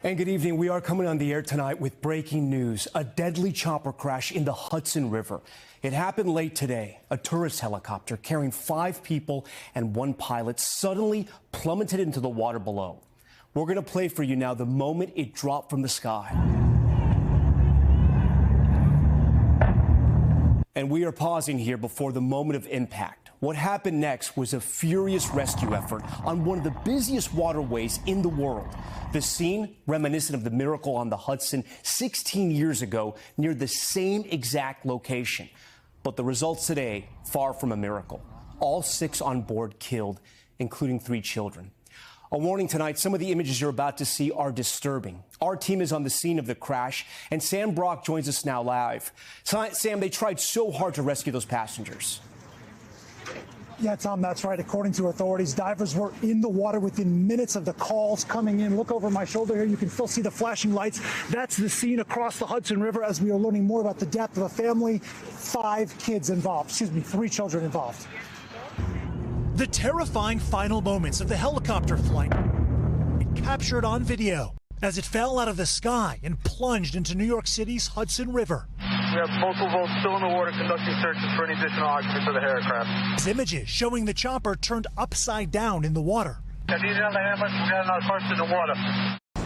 And good evening. We are coming on the air tonight with breaking news. A deadly chopper crash in the Hudson River. It happened late today. A tourist helicopter carrying 5 people and 1 pilot suddenly plummeted into the water below. We're going to play for you now the moment it dropped from the sky. And we are pausing here before the moment of impact. What happened next was a furious rescue effort on one of the busiest waterways in the world. The scene, reminiscent of the miracle on the Hudson 16 years ago, near the same exact location. But the results today, far from a miracle. All 6 on board killed, including 3 children. A warning tonight, some of the images you're about to see are disturbing. Our team is on the scene of the crash, and Sam Brock joins us now live. Sam, they tried so hard to rescue those passengers. Yeah, Tom, that's right. According to authorities, divers were in the water within minutes of the calls coming in. Look over my shoulder here. You can still see the flashing lights. That's the scene across the Hudson River as we are learning more about the death of a family. 5 kids involved. 3 children involved. The terrifying final moments of the helicopter flight captured on video as it fell out of the sky and plunged into New York City's Hudson River. We have multiple boats still in the water conducting searches for any additional occupants of the aircraft. These images showing the chopper turned upside down in the water. We got our parts in the water.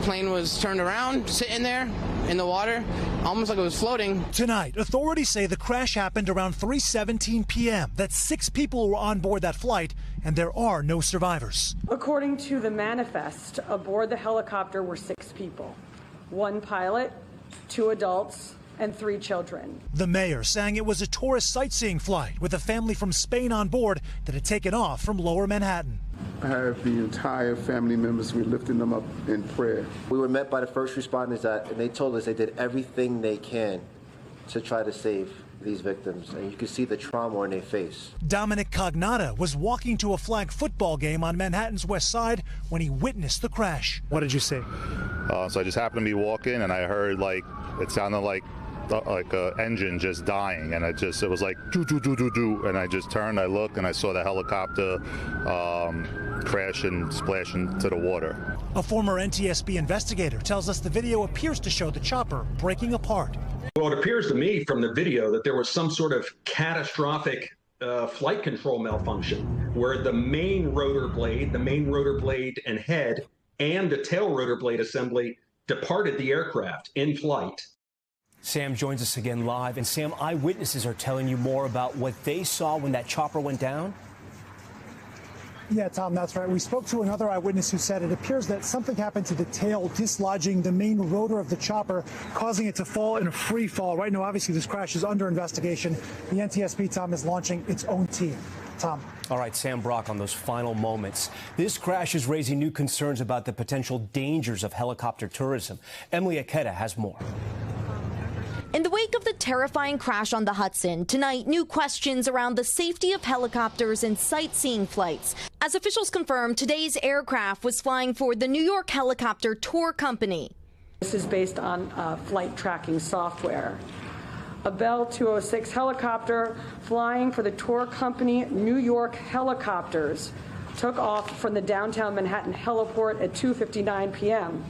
Plane was turned around, sitting there in the water, almost like it was floating. Tonight, authorities say the crash happened around 3:17 p.m., that 6 people were on board that flight, and there are no survivors. According to the manifest, aboard the helicopter were 6 people, 1 pilot, 2 adults, and 3 children. The mayor saying it was a tourist sightseeing flight with a family from Spain on board that had taken off from Lower Manhattan. I have the entire family members. We're lifting them up in prayer. We were met by the first responders and they told us they did everything they can to try to save these victims, and you can see the trauma on their face. Dominic Cognata was walking to a flag football game on Manhattan's West Side when he witnessed the crash. What did you see? So I just happened to be walking, and I heard it sounded like an engine just dying, and it was like do do do do do, and I just turned, I looked, and I saw the helicopter crash and splash into the water. A former NTSB investigator tells us the video appears to show the chopper breaking apart. Well, it appears to me from the video that there was some sort of catastrophic flight control malfunction where the main rotor blade and head and the tail rotor blade assembly departed the aircraft in flight. Sam joins us again live. And Sam, eyewitnesses are telling you more about what they saw when that chopper went down? Yeah, Tom, that's right. We spoke to another eyewitness who said it appears that something happened to the tail, dislodging the main rotor of the chopper, causing it to fall in a free fall. Right now, obviously, this crash is under investigation. The NTSB, Tom, is launching its own team. Tom. All right, Sam Brock on those final moments. This crash is raising new concerns about the potential dangers of helicopter tourism. Emily Aketa has more. In the wake of the terrifying crash on the Hudson, tonight, new questions around the safety of helicopters and sightseeing flights. As officials confirmed, today's aircraft was flying for the New York Helicopter Tour Company. This is based on flight tracking software. A Bell 206 helicopter flying for the tour company New York Helicopters took off from the downtown Manhattan heliport at 2:59 p.m.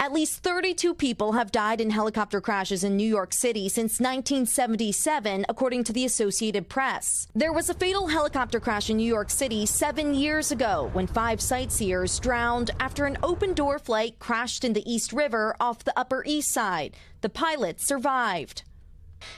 At least 32 people have died in helicopter crashes in New York City since 1977, according to the Associated Press. There was a fatal helicopter crash in New York City 7 years ago when 5 sightseers drowned after an open-door flight crashed in the East River off the Upper East Side. The pilot survived.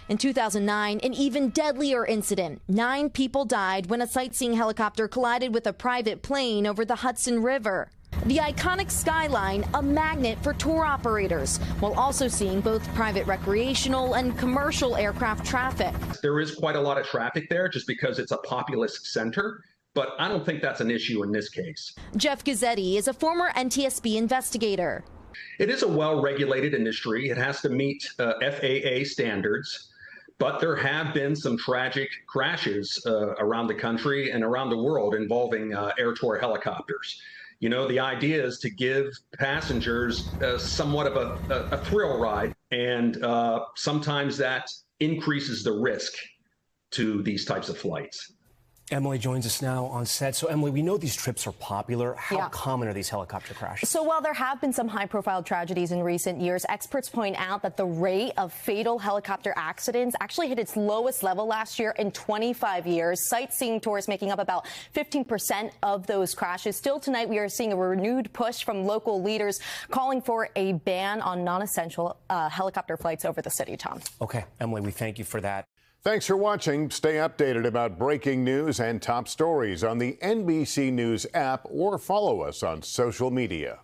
In 2009, an even deadlier incident. 9 people died when a sightseeing helicopter collided with a private plane over the Hudson River. The iconic skyline, a magnet for tour operators, while also seeing both private recreational and commercial aircraft traffic. There is quite a lot of traffic there just because it's a populous center, but I don't think that's an issue in this case. Jeff Gazzetti is a former NTSB investigator. It is a well-regulated industry. It has to meet FAA standards, but there have been some tragic crashes around the country and around the world involving air tour helicopters. You know, the idea is to give passengers somewhat of a thrill ride, and sometimes that increases the risk to these types of flights. Emily joins us now on set. So, Emily, we know these trips are popular. How Yeah. common are these helicopter crashes? So while there have been some high-profile tragedies in recent years, experts point out that the rate of fatal helicopter accidents actually hit its lowest level last year in 25 years. Sightseeing tours making up about 15% of those crashes. Still tonight, we are seeing a renewed push from local leaders calling for a ban on non-essential helicopter flights over the city, Tom. Okay, Emily, we thank you for that. Thanks for watching. Stay updated about breaking news and top stories on the NBC News app or follow us on social media.